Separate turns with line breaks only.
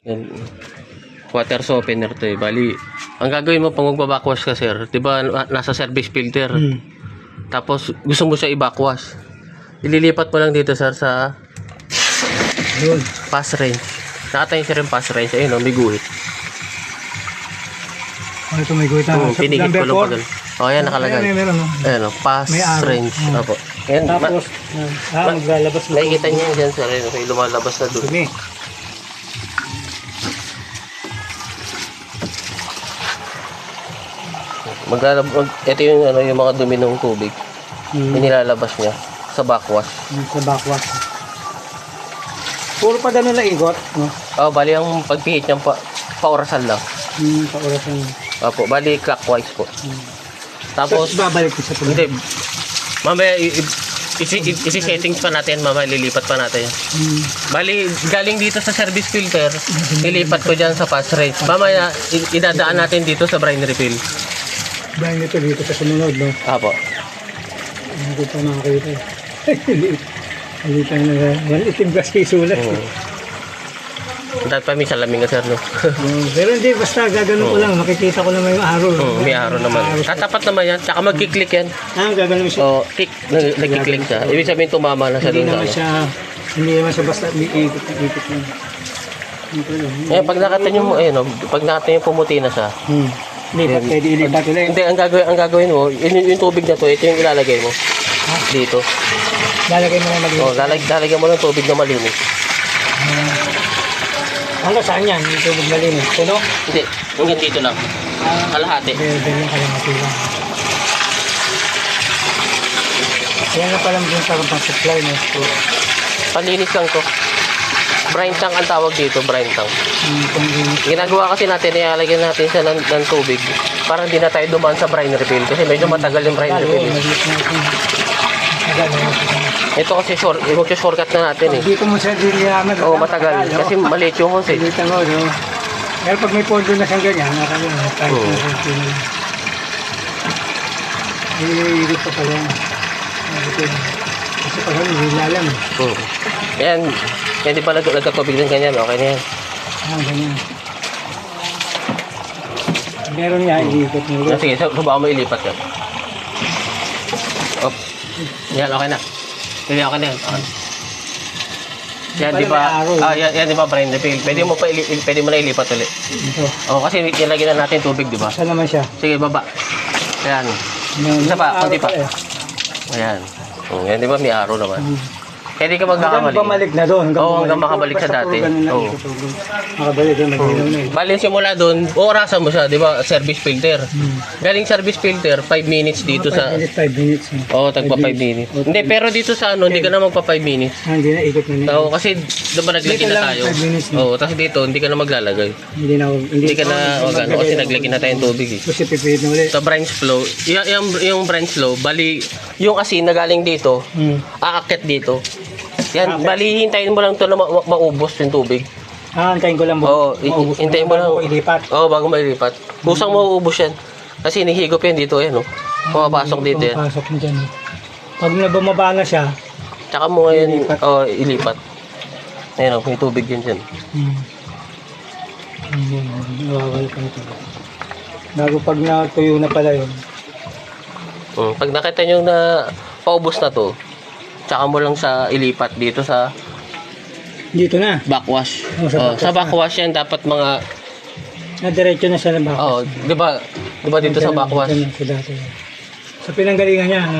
Yan. Water softener to eh. Bali, ang gagawin mo pag magbabackwash ka, sir, di ba nasa service filter? Tapos gusto mo siya i-backwash. Ililipat mo lang dito, sir, sa
Yun.
pass range. Nakatayin siya rin pass range. Ayun, may guhit.
Ano ito may guhit na?
Pinigit ko lang pag oh, yan nakalagay.
Ayan, meron, no?
Ayan, pass
May arrow.
range. Opo. Ayan,
Tapos, maglalabas mo.
nakikita niyo yan dyan, sir. Ayun, may lumalabas na doon.
Dumi.
Ito yung, yung mga dumi ng tubig. Yung nilalabas niya sa backwash.
Sa backwash. Puro pa gano'n na igot, no?
Oh, bali ang pagpihit niya pa-orasan lang.
Sa orasan.
Opo, bali clockwise po. Tapos,
Tapos, babalik ko sa pula.
hindi. Mamaya, isi-settings pa natin, mamaya lilipat pa natin. Bali, galing dito sa service filter, lilipat ko dyan sa pass range. Mamaya, idadaan natin dito sa brine refill.
Dahil dito sa sumunod, no?
Apo.
Hindi ko pa makakita. Hindi pa na itim kasi sulat.
Dahil pa may salamin ka, sir, no?
Pero hindi, basta gaganon ko lang. Makikita ko naman yung araw.
May araw naman. Tatapat naman yan. Tsaka magkiklik yan.
Gaganon siya.
O, kick. Nagkiklik siya. Ibig sabihin tumama na siya
Hindi
dun sa
naman
ano.
siya, hindi naman siya basta ikot lang.
Eh, pag nakita nyo mo, pag nakita nyo pumuti na siya.
Lipat, pwede ilipat ulit.
Hindi, ang gagawin mo, yung tubig na to, ito yung ilalagay mo. Dito.
Lalagay mo lang malinis.
O, lalagyan mo ng tubig na malinis.
Hanggang saan yan? Yung tubig malinis. Puno?
Hindi, hanggang dito lang. Kalahati.
Dahil yung kalamati lang. Yan na palang din sa pang-supply mo.
Palinis lang to. Brine tank ang tawag dito, brine tank. Ginagawa kasi natin, ilalagyan natin siya ng tubig. Parang hindi na tayo dumaan sa brine refill kasi medyo matagal yung brine refill. Ito kasi shortcut na natin eh.
Dito mo siya diniyaman.
Oo, matagal. Kasi maliit yung hose eh.
Dito mo, no? Pero pag may pondo na siyang ganyan, nakalimutan na tayo. Iirit pa pala. Kasi pag ano, hindi lalam.
Yan di pala nagkatubig ng ganyan, okay na yan.
Ganyan. Meron niya, iikot mo.
Sige, subukan mo ilipat yan. Op. Yan, okay na. Sige, okay na yan. Okay. Yan, di ba? Yan, di ba, brine refill? Pwede mo na ilipat ulit.
Ito.
Oo, kasi nilagyan na natin tubig, di ba?
Saan naman siya?
Sige, baba. Yan. Isa pa, konti pa. Ayan. Yan, di ba, may araw naman. Pwede ka magkakamali.
Hanggang bumalik na doon.
Oo, hanggang makabalik sa dati. Oo.
Makabalik doon, mag-inom na eh.
Bali, simula doon, orasan mo siya, di ba? Service filter. Galing service filter, 5 minutes dito sa...
5 minutes.
Oo, tagpa 5 minutes. Hindi, pero dito sa ano, hindi ka na magpa 5 minutes.
Hindi na, ikot na niya.
Oo, kasi diba naglagay na tayo.
5 minutes na.
Oo, tapos dito, hindi ka na maglalagay.
Hindi
Hindi ka na, kasi naglagay na tayong tubig eh.
Kasi pipihit na ulit.
Sa branch flow, yung branch flow, bali, yung asin na galing dito, aakit dito. Yan, bali, hintayin mo lang ito na maubos yung tubig.
Hintayin ko lang
Oo, hintayin mo lang.
Bago ilipat.
Oo, bago mailipat. Kusang mauubos yan. Kasi hinihigop yan dito, yan o. Pumapasok dito yan.
Pumapasok na dyan. Pag bumaba na siya,
Tsaka mo ngayon, ilipat. Ayan o, may tubig yan dyan.
nawawal ka ito. Bago pag natuyo na pala yun.
Pag nakita nyo na paubos na to, tsaka mo lang sa ilipat dito sa
Dito na.
backwash.
Sa
Sa backwash yan, dapat mga...
Diretso na siya ng backwash.
Di ba dito sa backwash?
Sa pinanggalingan niya.